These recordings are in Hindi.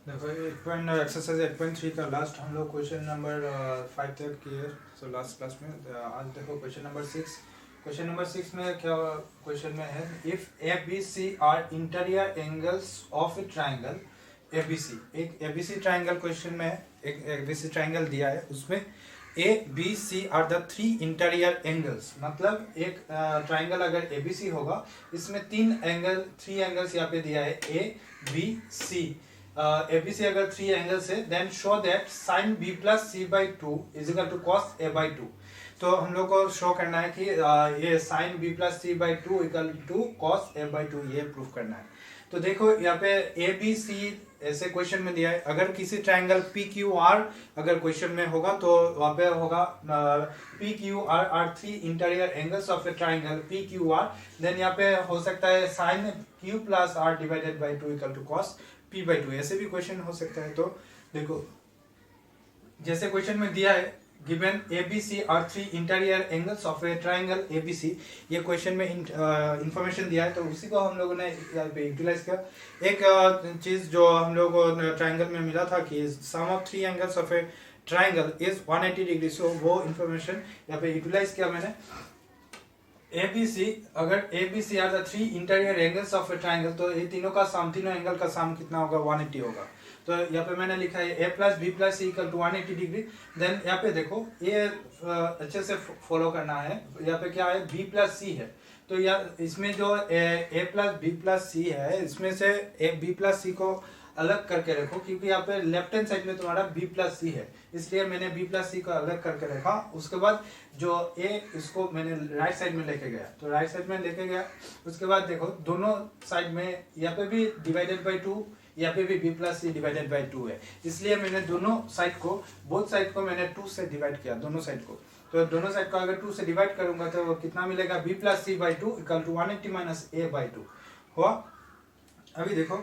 देखो 8 एक्सरसाइज 8.3 का लास्ट हम लोग क्वेश्चन नंबर 5 तक किए। सो लास्ट क्लास में आज देखो क्वेश्चन नंबर 6। क्वेश्चन नंबर 6 में क्या क्वेश्चन में है, if A B C are interior angles of a triangle A B C. एक A B C triangle question में है, एक ए बी सी ट्राइंगल दिया है, उसमें A B C are the three interior angles. मतलब एक ट्राइंगल अगर ए बी सी होगा, इसमें थ्री एंगल्स यहाँ पे दिया है, ए बी सी। ए बी सी अगर थ्री एंगल्स है, then show that sine B plus C by two is equal to cos A by two. तो हम लोग को शो करना है कि ये sine B plus C by two equal to cos A by two, ये प्रूफ करना है। तो देखो यहाँ पे ए बी सी ऐसे क्वेश्चन में दिया है। अगर किसी ट्राइंगल पी क्यू आर अगर क्वेश्चन में होगा तो वहाँ पे होगा P Q R are three interior angles of a triangle P Q R. Then यहाँ पे हो सकता है sine Q plus R divided by two equal to cos P by two, ऐसे भी क्वेश्चन हो सकता है। तो देखो जैसे क्वेश्चन में दिया है, given A B C are three interior angles of a triangle A B C, ये क्वेश्चन में इंफॉर्मेशन दिया है, तो उसी को हम लोगों ने यहाँ पे यूटिलाइज किया। एक चीज जो हम लोग को ट्राइंगल में मिला था कि sum of three angles of a triangle is 180 degree, so वो इंफॉर्मेशन यहाँ पे यूटिलाइज किया मैंने। ए बी सी, अगर A B C are the three interior angles of a triangle, तो ये तीनों का सम, तीनों एंगल का सम कितना होगा, 180 होगा। तो यहाँ पे मैंने लिखा है A plus B plus C equal to 180 degree. Then यहाँ पे देखो ये अच्छे से फॉलो करना है। यहाँ पे क्या है, बी प्लस सी है, तो यार इसमें जो ए प्लस बी प्लस सी है, इसमें से ए बी प्लस सी को अलग करके रखो, क्योंकि यहाँ पे लेफ्ट हैंड साइड में तुम्हारा बी प्लस सी है, इसलिए मैंने बी प्लस सी को अलग करके रखा। उसके बाद जो ए, इसको मैंने राइट साइड में लेके गया, तो राइट साइड में लेके गया। उसके बाद देखो दोनों साइड में यहाँ पे भी डिवाइडेड बाई टू, यहाँ पे भी B plus C divided by two है, इसलिए मैंने दोनों साइड को, बोथ साइड को मैंने टू से डिवाइड किया, दोनों साइड को। तो दोनों साइड को अगर टू से डिवाइड करूंगा तो वो कितना मिलेगा, B plus C by two equal to 180 minus A by two हुआ। अभी देखो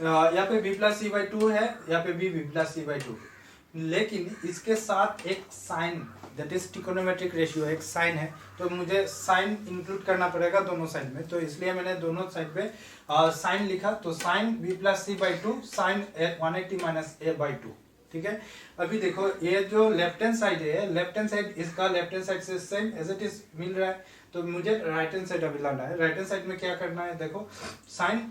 यहाँ पे B plus C by two है, यहाँ पे B plus C by two, लेकिन इसके साथ एक sine, that is trigonometric ratio, एक साइन है, तो मुझे साइन इंक्लूड करना पड़ेगा दोनों साइड में। तो इसलिए मैंने दोनों साइड पे साइन लिखा, तो sine B plus C by two sine 180 minus A by two, ठीक है। अभी देखो ये जो लेफ्ट हैंड साइड है, लेफ्ट हैंड साइड इसका लेफ्ट हैंड साइड से सेम एज इट इज मिल रहा है, तो मुझे राइट हैंड साइड अभी लाना है। राइट हैंड साइड में क्या करना है, देखो sine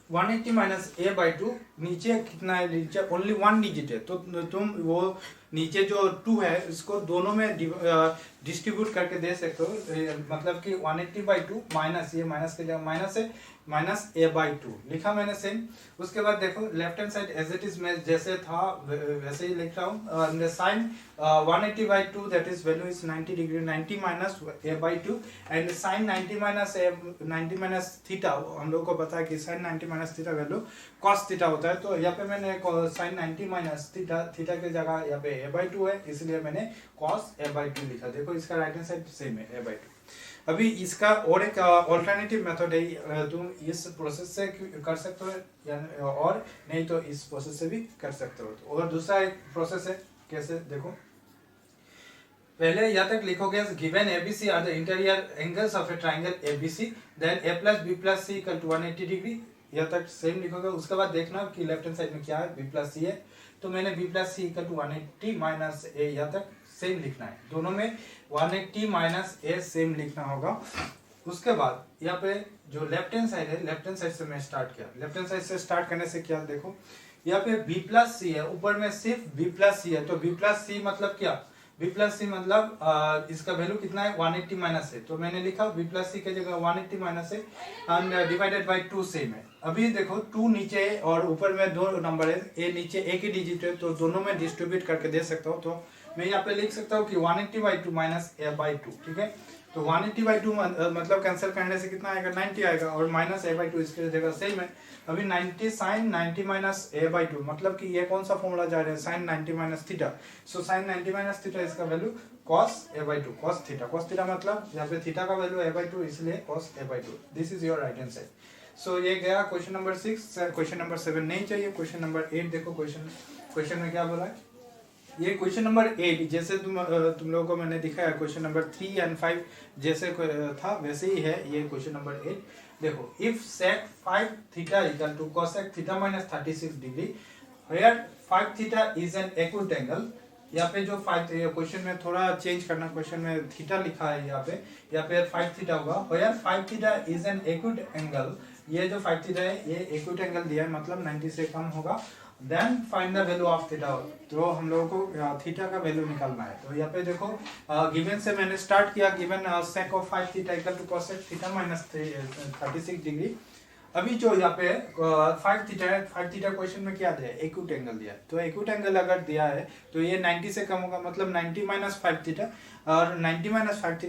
180 minus A by two, नीचे कितना है, नीचे ओनली वन डिजिट है, तो तुम वो नीचे जो टू है इसको दोनों में डिस्ट्रीब्यूट करके दे सकते हो। मतलब कि 180 बाई टू माइनस, ये माइनस के लिए माइनस है, माइनस ए बाई टू लिखा मैंने सेम। उसके बाद देखो left hand side as it is, मैं जैसे था वैसे ही लिख रहा हूँ। Sine 180 by two that is value is 90 degree, 90 minus A by two, and sine 90 minus A 90 minus theta, हम लोग को पता है कि sine 90 minus theta value cos theta होता है। तो यहाँ पे मैंने साइन 90 माइनस थीटा, थीटा की जगह यहाँ पे ए बाई टू है, इसलिए मैंने कॉस ए बाई टू लिखा। देखो इसका राइट हैंड साइड सेम है, ए बाई टू। अभी इसका और एक ऑल्टरनेटिव मेथड है, तुम इस प्रोसेस से कर सकते हो या और नहीं तो इस प्रोसेस से भी कर सकते हो। और दूसरा एक प्रोसेस है, कैसे देखो, पहले यहाँ तक लिखोगे given ABC are the interior angles of a triangle ABC, then A plus B plus C equal to 180 degree, यहाँ तक सेम लिखोगे। उसके बाद देखना कि लेफ्ट हैंड साइड में क्या है, बी प्लस सी है, तो मैंने B plus C equal to 180 minus A, यहाँ तक सेम लिखना है, दोनों में 180 माइनस ए सेम लिखना होगा। उसके बाद यहाँ पे जो लेफ्ट हैंड साइड है, लेफ्ट हैंड साइड से मैं स्टार्ट किया। लेफ्ट हैंड साइड से स्टार्ट करने से क्या, देखो यहाँ पे बी प्लस सी है, ऊपर में सिर्फ बी प्लस सी है, तो बी प्लस सी मतलब क्या, बी प्लस सी मतलब इसका वैल्यू कितना है, 180 माइनस है, तो मैंने लिखा बी प्लस सी की जगह 180 माइनस है and divided by to same है। अभी देखो टू नीचे और ऊपर में दो नंबर है, ए नीचे एक ही डिजिट है, तो दोनों में डिस्ट्रीब्यूट करके दे सकता हूँ। तो मैं यहाँ पे लिख सकता हूँ कि 180 by to minus A by two, ठीक है। तो 180 बाई टू मतलब कैंसिल करने से कितना आएगा, 90 आएगा, और माइनस ए बाई टू इसके जगह सेम है। अभी 90 sine 90 minus A by two, मतलब कि ये कौन सा फॉर्मूला जा रहा है, sine 90 minus theta, so sine 90 minus theta इसका value cos A by two, cos theta, cos theta मतलब यहाँ पे थीटा का वैल्यू ए बाई टू, इसलिए cos A by two, this is your right hand side. So ये गया क्वेश्चन नंबर 6। क्वेश्चन नंबर 7 नहीं चाहिए। क्वेश्चन नंबर 8 देखो, क्वेश्चन में क्या बोला है, ये क्वेश्चन नंबर 8 जैसे तुम लोगों को मैंने दिखाया, क्वेश्चन नंबर 3 एंड 5 जैसे था वैसे ही है ये क्वेश्चन नंबर 8। देखो if sec 5 theta equal to cosec theta minus 36 degree, where 5 theta is an acute angle. यहाँ पे जो 5 क्वेश्चन में थोड़ा चेंज करना, क्वेश्चन में थीटा लिखा है यहाँ पे 5 थीटा होगा। Where 5 theta is an acute angle, ये जो 5 थीटा है ये एक्यूट एंगल दिया है, मतलब 90 से कम होगा। Then find the value of theta, तो हम लोगों को थीटा का वैल्यू निकालना है। तो यहाँ पे देखो गिवन से मैंने स्टार्ट किया, given sec of 5 theta equal to cosec theta minus 36 degree. अभी जो यहाँ पे 5 थीटा है, 5 थीटा क्वेश्चन में क्या दिया है, एक्यूट एंगल दिया है। तो एक्यूट एंगल अगर दिया है तो ये 90 से कम होगा, मतलब 90 माइनस 5 थीटा, और 90 माइनस 5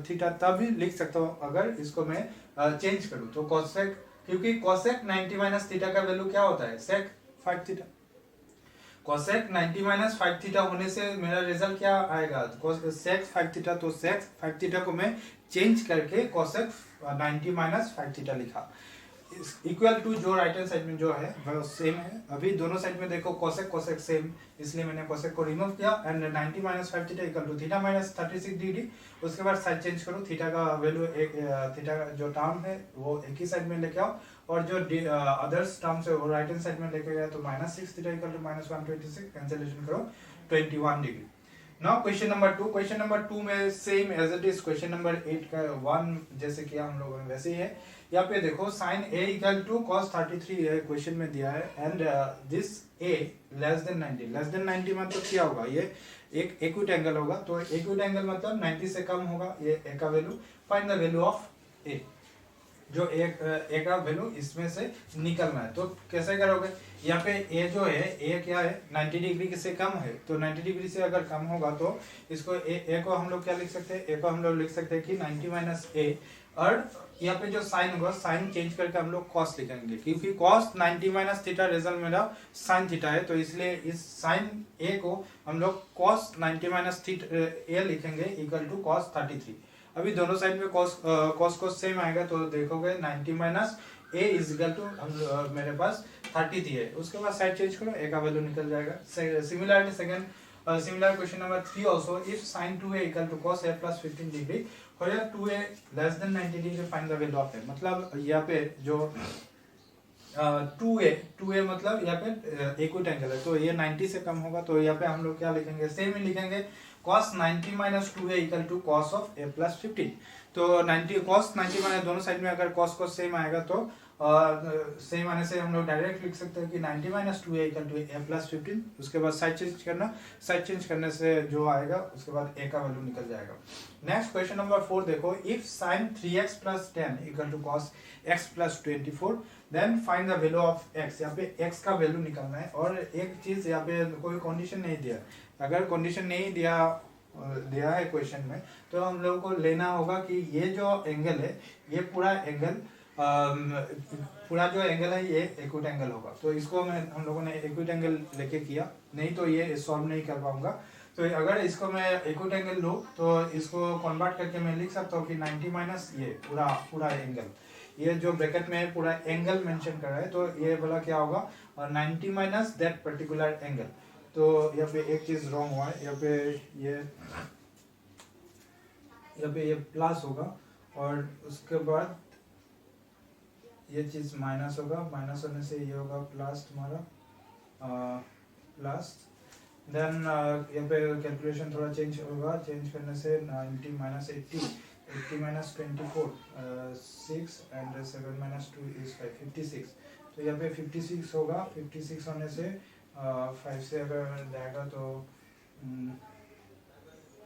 थीटा तभी लिख सकता हूँ अगर इसको मैं चेंज करूँ। तो cosec, क्योंकि cosec 90 माइनस थीटा का वैल्यू क्या होता है, sec 5 theta. cosec 90 minus 5 theta होने से मेरा रिजल्ट क्या आएगा, sec 5 थीटा। तो sec 5 थीटा को मैं चेंज करके cosec 90 माइनस 5 थीटा लिखा, इक्वल टू जो राइट हैंड साइड में जो है वो सेम है। अभी दोनों साइड में देखो cosec cosec सेम, इसलिए मैंने cosec को रिमूव किया and 90 minus 5 theta equal to theta minus 36 degree. उसके बाद साइड चेंज करो, थीटा का वैल्यू थीटा का जो टर्म है वो एक ही साइड में लेके आओ, और जो अदर्स टर्म्स है वो राइट हैंड साइड में लेके गया, तो minus 6 theta equal to minus 126, cancellation करो 21 degree. Now question number 2, question number 2 में same as it is question number 8 का 1 जैसे किया हम लोगों ने वैसे ही है। यहाँ पे देखो sin a equal to cos 33 है क्वेश्चन में दिया है, and this a less than 90, less than 90 मतलब क्या होगा, ये एक एक्यूट एंगल होगा। तो एक्यूट एंगल मतलब 90 से कम होगा, ये a का value. Find the value of a, जो a का वैल्यू इसमें से निकलना है। तो कैसे करोगे, यहाँ पे a जो है, a क्या है 90 डिग्री से कम है, तो 90 डिग्री से अगर कम होगा तो इसको a को हम लोग क्या लिख सकते हैं, a को हम लोग लिख सकते हैं कि 90 माइनस a, और यहाँ पे जो साइन होगा साइन चेंज करके हम लोग cos लिखेंगे, क्योंकि cos 90 माइनस थीटा रिजल्ट मेरा साइन थीटा है, तो इसलिए इस साइन a को हम लोग cos 90 माइनस थीटा a लिखेंगे इक्वल टू cos 33। अभी दोनों साइड में cos सेम आएगा, तो देखोगे 90 minus a is equal to मेरे पास 33 है। उसके बाद साइड चेंज करो, a का वैल्यू निकल जाएगा। Similarly second similar question number 3 also, if sin 2a equal to cos a plus 15 degree, where 2a less than 90 degree, find the value of a। मतलब यहाँ पे जो 2a मतलब यहाँ पे एक्यूट एंगल है, तो ये 90 से कम होगा, तो यहाँ पे हम लोग क्या लिखेंगे, सेम ही लिखेंगे cos 90 minus 2a equal to cos of a plus 15। तो 90 cos 90 माइनस दोनों साइड में अगर cos सेम आएगा तो सेम आने से हम लोग डायरेक्ट लिख सकते हैं कि 90 minus 2a equal to a plus 15। उसके बाद साइड चेंज करना, साइड चेंज करने से जो आएगा उसके बाद a का वैल्यू निकल जाएगा। नेक्स्ट क्वेश्चन नंबर 4 देखो, if sin 3x plus 10 equal to cos x plus 24, then find the value of x। यहाँ पे x का वैल्यू निकालना है, और एक चीज यहाँ पे कोई कंडीशन नहीं दिया, अगर कंडीशन नहीं दिया है क्वेश्चन में, तो हम लोगों को लेना होगा कि ये जो एंगल है, ये पूरा एंगल पूरा जो एंगल है ये एक्यूट एंगल होगा। तो इसको हम लोगों ने एक्यूट एंगल लेके किया, नहीं तो ये सॉल्व नहीं कर पाऊंगा। तो अगर इसको मैं एक्यूट एंगल लूँ तो इसको कन्वर्ट करके मैं लिख सकता हूँ कि 90 माइनस ये पूरा एंगल, ये जो ब्रैकेट में पूरा एंगल मेंशन कर रहा है, तो ये वाला क्या होगा 90 माइनस दैट पर्टिकुलर एंगल। तो यहाँ पे एक चीज रॉन्ग हुआ है, यहाँ पे ये प्लस होगा, और उसके बाद ये चीज माइनस होगा, माइनस होने से ये होगा प्लस तुम्हारा प्लस। देन यहाँ पे कैलकुलेशन थोड़ा चेंज होगा, चेंज करने से 90 minus 80 minus 24 6 and 7 minus 2 is 5 56। तो यहाँ पे 56 होगा, 56 होने से 5 से अगर जाएगा तो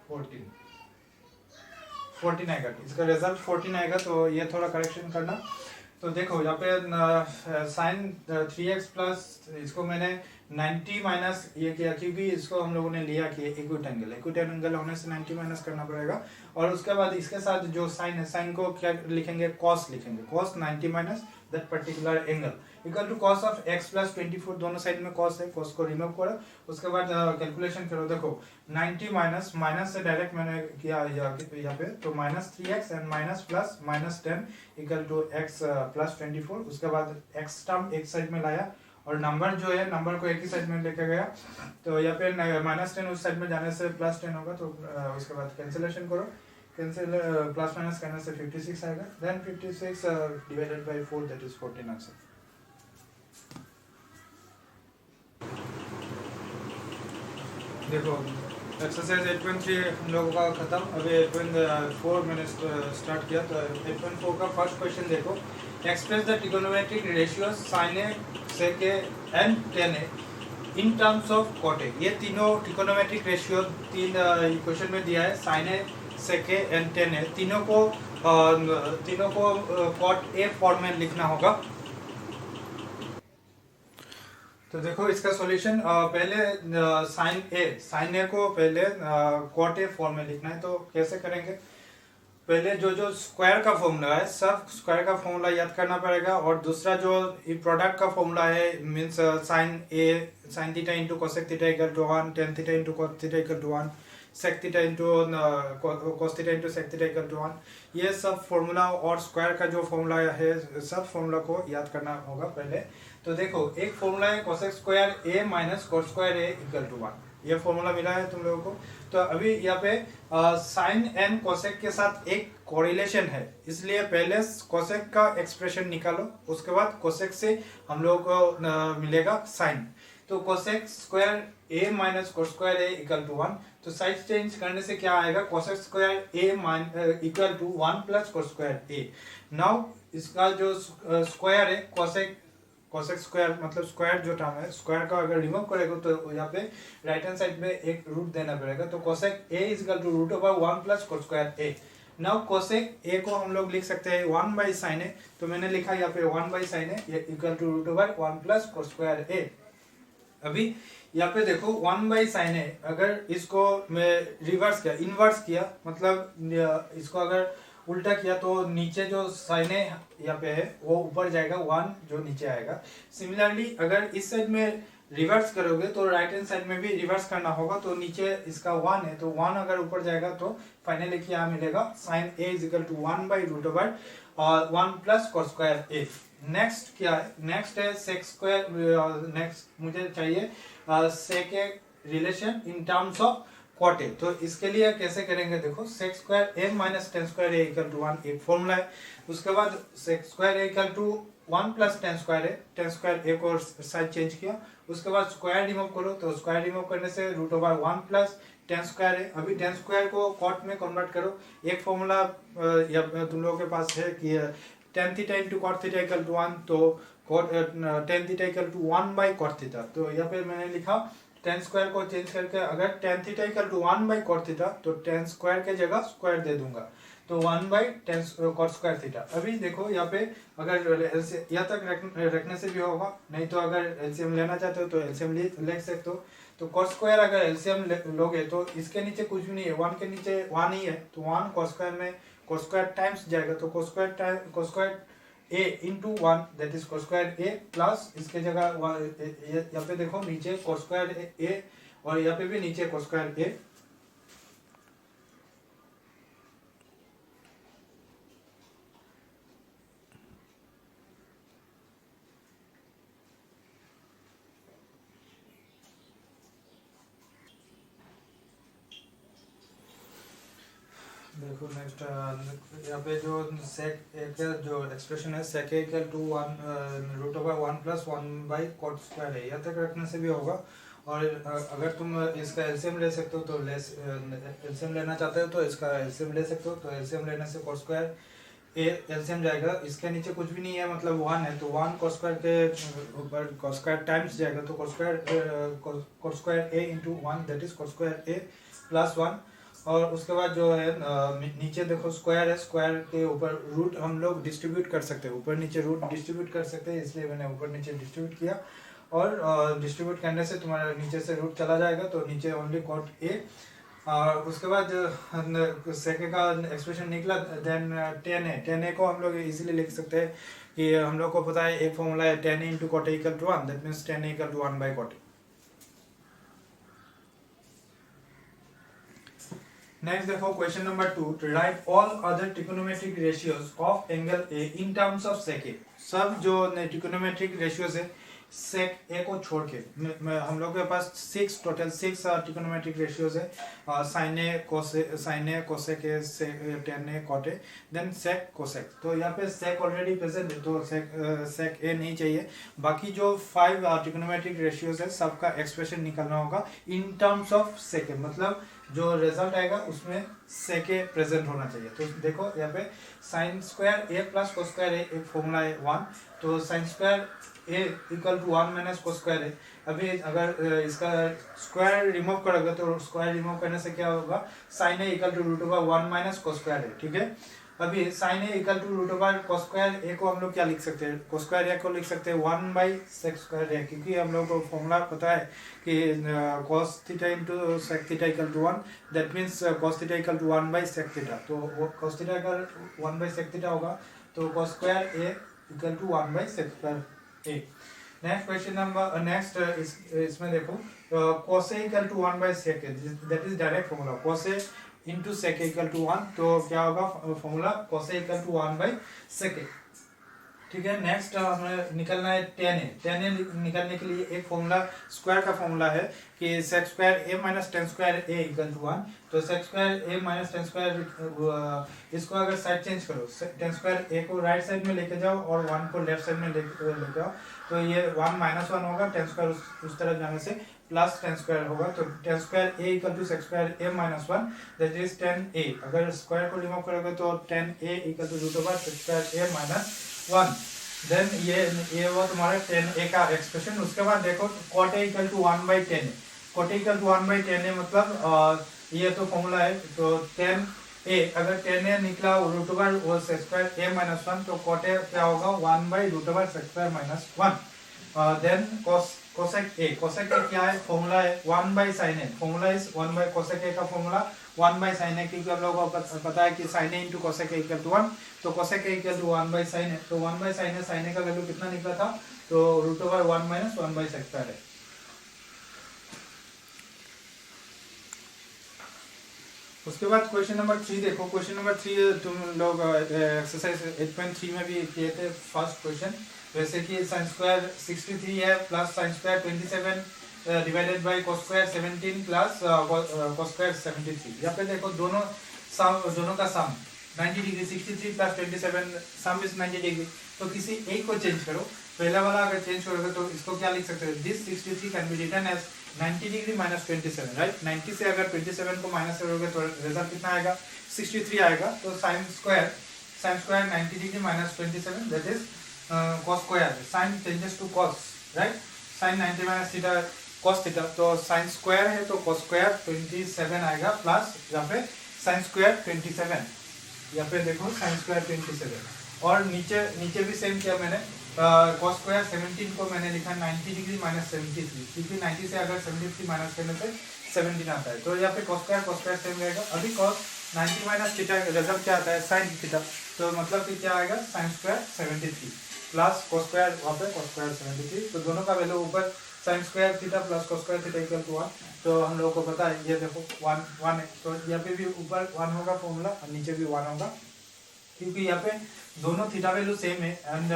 14 आएगा, इसका रिजल्ट 14 आएगा। तो ये थोड़ा करेक्शन करना। तो देखो यहाँ पे साइन 3x प्लस, इसको मैंने 90 माइनस ये किया, क्योंकि इसको हम लोगों ने लिया कि एक्यूट एंगल होने से 90 माइनस करना पड़ेगा। और उसके बाद इसके साथ जो साइन है, साइन को क्या लिखेंगे, cos लिखेंगे, cos 90 minus that particular angle equal to cos of x plus 24। दोनों साइड में cos है, cos को रिमूव करो, उसके बाद कैलकुलेशन करो। देखो 90 माइनस से डायरेक्ट मैंने किया यहाँ पे, तो minus 3x and minus plus minus 10 equal to x plus 24। उसके बाद x टर्म एक साइड में लाया, और नंबर जो है नंबर को एक ही साइड में लेके गया, तो यहाँ पे माइनस 10 उस साइड में जाने से प्लस 10 होगा। तो उसके बाद कैंसिलेशन करो, प्लस माइनस करने से 56 आएगा। Then 56 divided by 4 that is 14 answer. देखो एक्सरसाइज 8.3 हम लोगों का खत्म, अभी 8.4 मैंने स्टार्ट किया। तो 8.4 का फर्स्ट क्वेश्चन देखो, express the trigonometric ratio sine A sec A and tan A in terms of cot A. ये तीनों ट्रिगोनोमेट्रिक रेशियो तीन क्वेश्चन में दिया है, sine A sec A and tan A. तीनों को कॉट ए फॉर्म में लिखना होगा। तो देखो इसका सॉल्यूशन, पहले साइन ए को पहले कॉट ए फॉर्म में लिखना है। तो कैसे करेंगे, पहले जो स्क्वायर का फॉर्मूला है, सब स्क्वायर का फॉर्मूला याद करना पड़ेगा। और दूसरा जो प्रोडक्ट का फॉर्मूला है, means sine theta into cosec theta equal to 1, tan theta into cos theta equal to 1, sec theta into cos theta into sec theta equal to 1। ये सब फॉर्मूला और स्क्वायर का जो फॉर्मूला है, सब फॉर्मूला को याद करना होगा पहले। तो देखो एक फॉर्मूला है cosec square A minus cos square A equal to 1, ये फॉर्मूला मिला है तुम लोगों को। तो अभी यहाँ पे साइन एंड कोसेक के साथ एक कोरिलेशन है, इसलिए पहले कोसेक का एक्सप्रेशन निकालो, उसके बाद कोसेक से हम लोगों को मिलेगा साइन। तो cosec square A minus cos square A equal to 1। तो साइड चेंज करने से क्या आएगा, cosec square A equal to 1 plus cos square A. Now इसका जो स्क्वायर है कोसेक स्क्वायर, मतलब स्क्वायर जो टर्म है, स्क्वायर का अगर रिमूव करेगा तो यहाँ पे राइट हैंड साइड में एक रूट देना पड़ेगा। तो cosec A is equal to root over 1 plus cos square A. Now cosec A को हम लोग लिख सकते हैं 1 बाई साइन ए। तो मैंने लिखा यहाँ पे 1 by sine A equal to root over 1 plus cos square A. अभी यहाँ पे देखो 1 बाई साइन ए, अगर इसको मैं रिवर्स किया, इनवर्स किया, मतलब इसको अगर उल्टा किया तो नीचे जो साइन ए यहाँ पे है वो ऊपर जाएगा, 1 जो नीचे आएगा। सिमिलरली अगर इस साइड में रिवर्स करोगे तो राइट हैंड साइड में भी रिवर्स करना होगा। तो नीचे इसका 1 है, तो 1 अगर ऊपर जाएगा तो फाइनली क्या मिलेगा, sine A is equal to 1 by root over 1 plus cos square A. Next क्या है, नेक्स्ट है सेक स्क्वायर। नेक्स्ट मुझे चाहिए sec A relation in terms of cot A. तो इसके लिए कैसे करेंगे, देखो sec square A minus tan square A equal to 1 एक फॉर्मूला है। उसके बाद sec square A equal to 1 plus tan square A, tan square A को साइड चेंज किया। उसके बाद स्क्वायर रिमूव करो, तो स्क्वायर रिमूव करने से root over 1 plus tan square है। अभी टेन स्क्वायर को कॉट में कन्वर्ट करो। एक फॉर्मूला तुम लोगों के पास है कि tan theta into cot theta equal to 1, तो tan theta equal to 1 by cot theta. तो यहाँ पे मैंने लिखा टेन स्क्वायर को चेंज करके, अगर tan theta equal to 1 by cot theta, तो टेन स्क्वायर के जगह स्क्वायर दे दूंगा, तो 1 by tan cot square theta. अभी देखो यहाँ पे अगर यहाँ तक रखने से भी होगा, नहीं तो अगर एलसीएम लेना चाहते हो तो एलसीएम ले सकते हो। तो कॉस स्क्वायर अगर एलसीएम लोगे तो इसके नीचे कुछ भी नहीं है, 1 के नीचे 1 ही है, तो 1 कॉस स्क्वायर में कॉस स्क्वायर टाइम्स जाएगा, तो cos square A into 1 that is cos square A plus इसके जगह यहाँ पे देखो नीचे कोस स्क्वायर ए और यहाँ पे भी नीचे कोस स्क्वायर ए। देखो नेक्स्ट यहाँ पे जो सेक ए का जो एक्सप्रेशन है, sec A equal to 1 root over 1 plus 1 by cot square है, यहाँ तक रखने से भी होगा। और अगर तुम इसका एलसीएम ले सकते हो तो एलसीएम लेना चाहते हो तो इसका एलसीएम ले सकते हो। तो एलसीएम लेने से कॉस स्क्वायर ए एलसीएम जाएगा, इसके नीचे कुछ भी नहीं है, मतलब 1 है, तो 1 कॉस स्क्वायर के ऊपर कॉस स्क्वायर टाइम्स जाएगा, तो cos square A into 1 that is cos square A plus 1। और उसके बाद जो है नीचे देखो स्क्वायर है, स्क्वायर के ऊपर रूट हम लोग डिस्ट्रीब्यूट कर सकते हैं, ऊपर नीचे रूट डिस्ट्रीब्यूट कर सकते हैं, इसलिए मैंने ऊपर नीचे डिस्ट्रीब्यूट किया। और डिस्ट्रीब्यूट करने से तुम्हारा नीचे से रूट चला जाएगा, तो नीचे ओनली कॉट ए। और उसके बाद सेके का एक्सप्रेशन निकला, देन टेन ए को हम लोग इजीली लिख सकते हैं कि हम लोग को पता है एक फॉर्मूला है tan A into cot A equal to 1, that means tan A equal to 1 by cot A. Next देखो question number 2, write all other trigonometric ratios of angle A in terms of sec A. सब जो ट्रिगोनोमेट्रिक रेशियोज है सेक ए को छोड़ के हम लोग के पास टोटल 6 ट्रिग्नोमेट्रिक रेशियोज है। Sine A cosec A tan A cot A then sec cosec. तो यहाँ पे सेक ऑलरेडी प्रेजेंट है तो सेक ए नहीं चाहिए। बाकी जो 5 ट्रिग्नोमेट्रिक रेशियोज है सबका एक्सप्रेशन निकालना होगा इन टर्म्स ऑफ सेक ए, मतलब जो रिजल्ट आएगा उसमें सेक ए प्रेजेंट होना चाहिए। तो देखो यहाँ पे sine square A plus cos square A एक फॉर्मूला है 1, तो sine square A equal to 1 minus cos square A. अभी अगर इसका स्क्वायर रिमूव करोगे तो स्क्वायर रिमूव करने से क्या होगा, sine A equal to root over 1 minus cos square A. ठीक है, अभी sine A equal to root over cos square A को हम लोग क्या लिख सकते हैं, कोस स्क्वायर ए को लिख सकते हैं 1 बाई सेक स्क्वायर ए, क्योंकि हम लोग को फॉर्मूला पता है कि cos theta into sec theta equal to 1, that means cos theta equal to 1 by sec theta. तो वो cos थीटा का 1 बाई सेक थीटा होगा, तो cos square A equal to 1 by sec square A. Next question number इसमें देखो cos A equal to 1 by sec A, that is direct formula. cos A into sec equal to 1, तो क्या होगा formula cos A equal to 1 by sec. ठीक है, नेक्स्ट हमें निकलना है tan ए निकालने के लिए एक फॉर्मूला स्क्वायर का फॉर्मूला है कि sec square a minus tan square a equal to 1। तो sec square a minus tan square इसको अगर साइड चेंज करो, tan स्क्वायर a को राइट साइड में लेके जाओ और 1 को लेफ्ट साइड में लेके आओ, तो ये 1 माइनस 1 होगा, tan स्क्वायर उस तरफ जाने से प्लस tan स्क्वायर होगा। तो tan square a equal to sec square a minus 1, that is tan a। अगर स्क्वायर को रिमूव करोगे तो tan a equal to root over sec square a minus 1, then ये वो तुम्हारा tan a का एक्सप्रेशन। उसके बाद देखो cot a equal to 1 by tan a, cot a equal to 1 by tan a मतलब ये तो फॉर्मूला है, तो tan a अगर tan a निकला रूट ओवर वो sec स्क्वायर a माइनस 1, तो cot a क्या होगा 1 by root over sec square minus 1। Then cosec a क्या है, फॉर्मूला है 1 by sin a, formula is 1 by cosec a का फॉर्मूला 1 बाई sin a, क्योंकि हम लोगों को पता है कि sin a into cosec a equal to 1, तो cosec a equal to 1 by sin a। तो 1 बाई sin a का वैल्यू कितना निकला था, तो root over 1 minus 1 by sec square है। उसके बाद क्वेश्चन नंबर 3 देखो। क्वेश्चन नंबर 3 तुम लोग एक्सरसाइज 8.3 में भी किए थे फर्स्ट क्वेश्चन, वैसे कि sin स्क्वायर 63 है plus sin square 27 divided by cos square 17 plus cos square 73। यहाँ पे देखो दोनों का सम 90 degree, 63 plus 27 some is 90 degree. तो किसी एक को चेंज करो, पहला वाला अगर चेंज करोगे तो इसको क्या लिख सकते हैं, this 63 can be written as 90 degree minus 27, right. 90 से अगर 27 को माइनस करोगे तो रिजल्ट कितना आएगा, 63 आएगा। तो sin square 90 degree minus 27, that is cos square, sin changes to cos, right. sin 90 minus theta cos theta, तो sin स्क्वायर है तो cos स्क्वायर 27 आएगा प्लस यहाँ पे sin स्क्वायर 27, यहाँ पे देखो sin स्क्वायर 27। और नीचे भी सेम किया मैंने, cos स्क्वायर 17 को मैंने लिखा 90 डिग्री माइनस 73, क्योंकि 90 से अगर 73 माइनस करने से 17 आता है, तो यहाँ पे cos स्क्वायर सेम रहेगा। अभी cos 90 माइनस थीटा रिजल्ट क्या आता है, sin थीटा, तो मतलब कि क्या आएगा sin square 73 plus cos square वहाँ पे cos स्क्वायर 73, तो दोनों का वैल्यू ऊपर sin square theta plus cos square theta equal to 1, तो हम लोगों को पता है ये देखो 1 है, तो यहाँ पे भी ऊपर 1 होगा फॉर्मूला और नीचे भी 1 होगा, क्योंकि यहाँ पे दोनों थीटा वैल्यू सेम है। एंड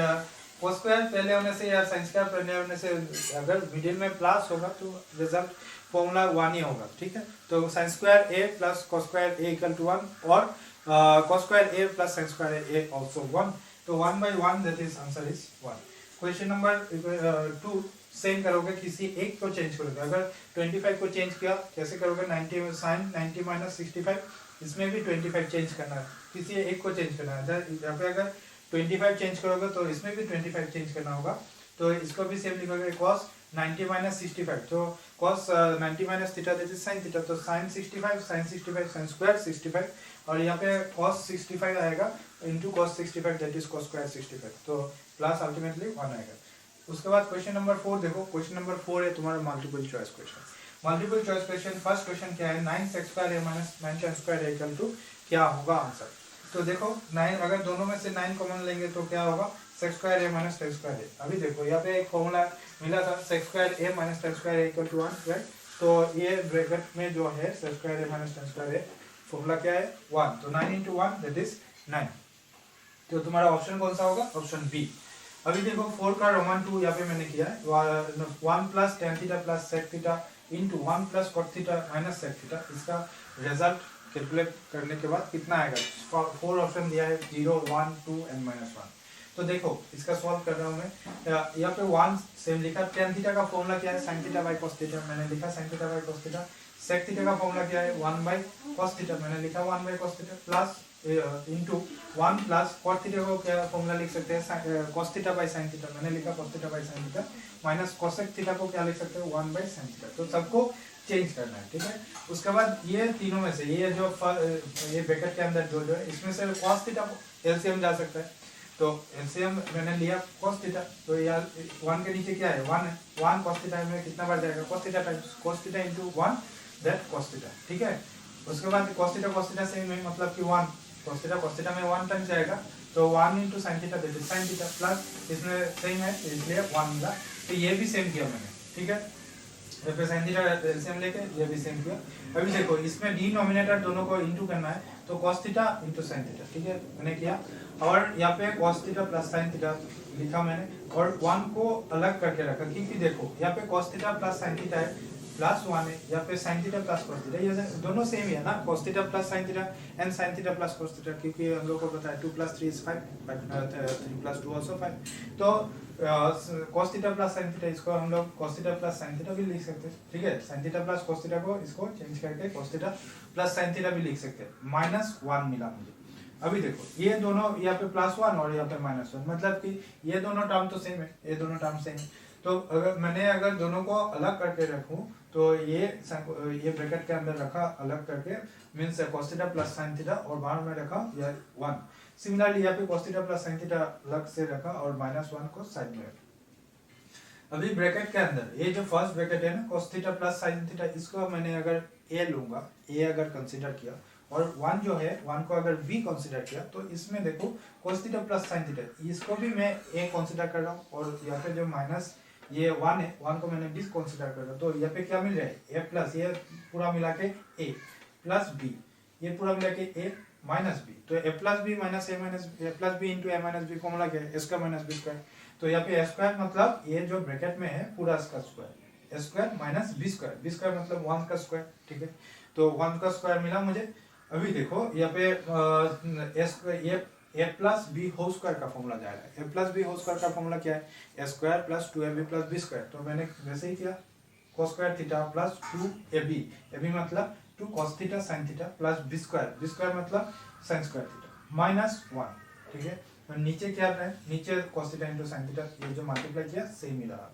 cos स्क्वायर पहले होने से या sin स्क्वायर पहले होने से अगर मिडिल में प्लस होगा तो रिजल्ट फॉर्मूला 1 ही होगा, ठीक है। तो sin square a plus cos square a equal to 1 और cos square a plus sin square a also 1, तो 1 बाई 1 that is answer is 1। Question number 2 same करोगे, किसी एक को चेंज करोगे। अगर 25 को चेंज किया कैसे करोगे, 90 sin 90 माइनस 65, इसमें भी 25 चेंज करना है, किसी एक को चेंज करना है। यहाँ पे अगर 25 चेंज करोगे तो इसमें भी 25 चेंज करना होगा, तो इसको भी सेम लिखोगे cos 90 माइनस 65, तो cos 90 minus theta that is sin theta, तो sin 65 sin स्क्वायर 65, और यहाँ पे cos 65 आएगा into cos 65 that is cos square 65, तो प्लस अल्टीमेटली 1 आएगा। उसके बाद क्वेश्चन नंबर 4 देखो। क्वेश्चन नंबर 4 है तुम्हारा multiple choice question. Multiple choice question, first question क्या है, 9 sec square a minus 9 tan square a equal to क्या होगा आंसर। तो देखो 9, अगर दोनों में से 9 कॉमन लेंगे तो क्या होगा, sec square a minus tan square a। अभी देखो यहाँ पे एक फॉर्मूला मिला था sec square a minus tan square a equal to 1, right. तो ये ब्रैकेट में जो है sec square a minus tan square a, formula क्या है 1, तो 9 इंटू 1 दैट इज 9। तो तुम्हारा ऑप्शन कौन सा होगा, ऑप्शन बी। अभी देखो 4 का रोमन 2 यहाँ पे मैंने किया है 1 plus tan theta plus sec theta into 1 plus cot theta minus sec theta. इसका रिजल्ट कैलकुलेट करने के बाद कितना आएगा? 4 ऑप्शन दिया है 0 1 2 एंड -1। तो देखो इसका सॉल्व कर रहा हूँ मैं। यहाँ पे 1 सेम लिखा। टेन थीटा का फॉर्मूला क्या है? Sine theta by cos theta, मैंने लिखा sine theta by cos theta. Sec theta का फॉर्मूला क्या है? 1 बाई कॉस थीटा, मैंने लिखा 1 by cos theta plus into 1 plus cot theta को क्या फॉर्मूला लिख सकते हैं? Cos theta by sine theta, मैंने लिखा cos theta by sine theta minus cosec theta को क्या लिख सकते हैं? 1 बाई साइन थीटा। तो सबको चेंज करना है, ठीक है। उसके बाद ये तीनों में से ये जो ये ब्रैकेट के अंदर जो है इसमें से कॉस थीटा एलसीएम जा सकता है। तो एलसीएम मैंने लिया cos थीटा, तो यार 1 के नीचे क्या है? 1 है। 1 cos थीटा में कितना बार जाएगा? cos theta times cos theta into 1 that cos theta, ठीक है। उसके बाद cos थीटा सेम है, मतलब कि 1 cos थीटा में 1 टाइम्स जाएगा, तो 1 into sin theta that is sin theta plus इसमें सेम है इसलिए 1 मिला। तो ये भी सेम किया मैंने, ठीक है। तो फिर sin थीटा एलसीएम लेके ये भी सेम किया। अभी देखो इसमें डिनोमिनेटर दोनों को इनटू करना है, तो cos theta into sin theta, ठीक है, मैंने किया। और यहाँ पे cos theta plus sin theta लिखा मैंने और 1 को अलग करके रखा, क्योंकि देखो यहाँ पे cos theta plus sin theta है प्लस 1 है, यहाँ पे sin theta plus cos theta, ये दोनों सेम ही है ना, cos theta plus sin theta and sin theta plus cos theta, क्योंकि हम लोग को पता है 2 + 3 = 5, 3 + 2 also 5। तो cos theta plus sin theta इसको हम लोग cos theta plus sin theta भी लिख सकते हैं, ठीक है। sin theta plus cos theta को इसको चेंज करके cos theta plus sin theta भी लिख सकते हैं। -1 मिला मुझे। अभी देखो ये दोनों यहाँ पे +1 और यहाँ पे -1, मतलब कि ये दोनों टर्म तो सेम है, ये दोनों टर्म सेम है। तो अगर दोनों को अलग करके रखूं तो ये ब्रैकेट के अंदर रखा अलग करके means cos theta plus sin theta और बाहर में रखा ये 1। सिमिलरली यहाँ पे cos theta plus sin theta अलग से रखा और -1 को साइड में रखा। अभी ब्रैकेट के अंदर ये जो फर्स्ट ब्रैकेट है ना cos theta plus sin theta, इसको मैंने अगर a लूंगा, a अगर कंसीडर किया और 1 जो है 1 को अगर b कंसीडर किया, तो इसमें देखो cos theta plus sin theta इसको भी मैं a कंसीडर कर रहा हूँ और यहाँ पे जो माइनस ये 1 है 1 को मैंने b कंसीडर कर रहा हूँ। तो यहाँ पे क्या मिल रहा है? a प्लस ये पूरा मिला के a प्लस b, ये पूरा मिला के a माइनस b। तो a plus b minus a minus a plus b into a minus b formula क्या है? a square minus b square. तो यहाँ पे a स्क्वायर मतलब ये जो ब्रैकेट में है पूरा इसका square, a square minus b square, b square मतलब 1 का स्क्वायर, ठीक है। तो 1 का स्क्वायर मिला मुझे। अभी देखो यहाँ पे a plus b whole square का फॉर्मूला जाएगा। a plus b whole square का फॉर्मूला क्या है? a square plus 2ab plus b square. तो मैंने वैसे ही किया cos square theta plus 2ab, ab मतलब 2 cos theta sin theta plus b square मतलब sin स्क्वायर थीटा -1, ठीक है। और नीचे क्या है? नीचे cos theta into sin theta, ये जो मल्टीप्लाई किया सेम ही रहा।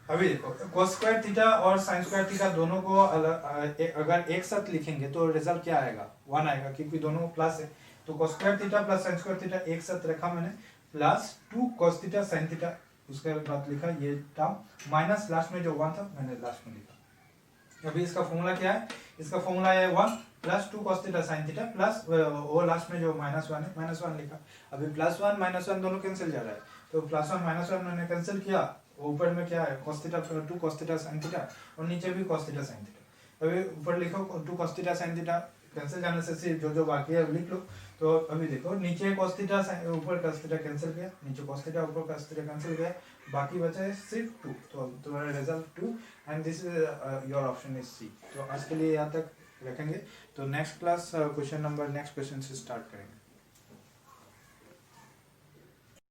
अभी देखो cos स्क्वायर थीटा और sin स्क्वायर थीटा दोनों को अगर एक साथ लिखेंगे तो रिजल्ट क्या आएगा? 1 आएगा, क्योंकि दोनों प्लस है। तो cos square theta plus sin square theta एक साथ रखा मैंने plus 2 cos theta sin theta, उसके बाद लिखा ये टर्म माइनस लास्ट में जो 1 था मैंने लास्ट में लिखा। अभी इसका फॉर्मूला क्या है? इसका फॉर्मूला है 1 plus 2 cos theta sin theta plus वो लास्ट में जो -1 है -1 लिखा। अभी +1 -1 दोनों कैंसिल जा रहा है, तो +1 -1 मैंने कैंसिल किया। ऊपर में क्या है? cos theta 2 cos theta sin theta और नीचे भी cos थीटा sin थीटा। अभी ऊपर लिखो 2 cos theta sin theta, cancel जाने से सिर्फ जो बाकी है लिख लो। तो अभी देखो नीचे cos थीटा ऊपर cos थीटा कैंसिल किया, नीचे cos थीटा ऊपर cos थीटा कैंसिल किया, बाकी बचा है सिर्फ 2। तो तुम्हारा result 2 and this is your option is C. तो आज के लिए यहाँ तक रखेंगे। तो नेक्स्ट क्लास नेक्स्ट क्वेश्चन से स्टार्ट करेंगे।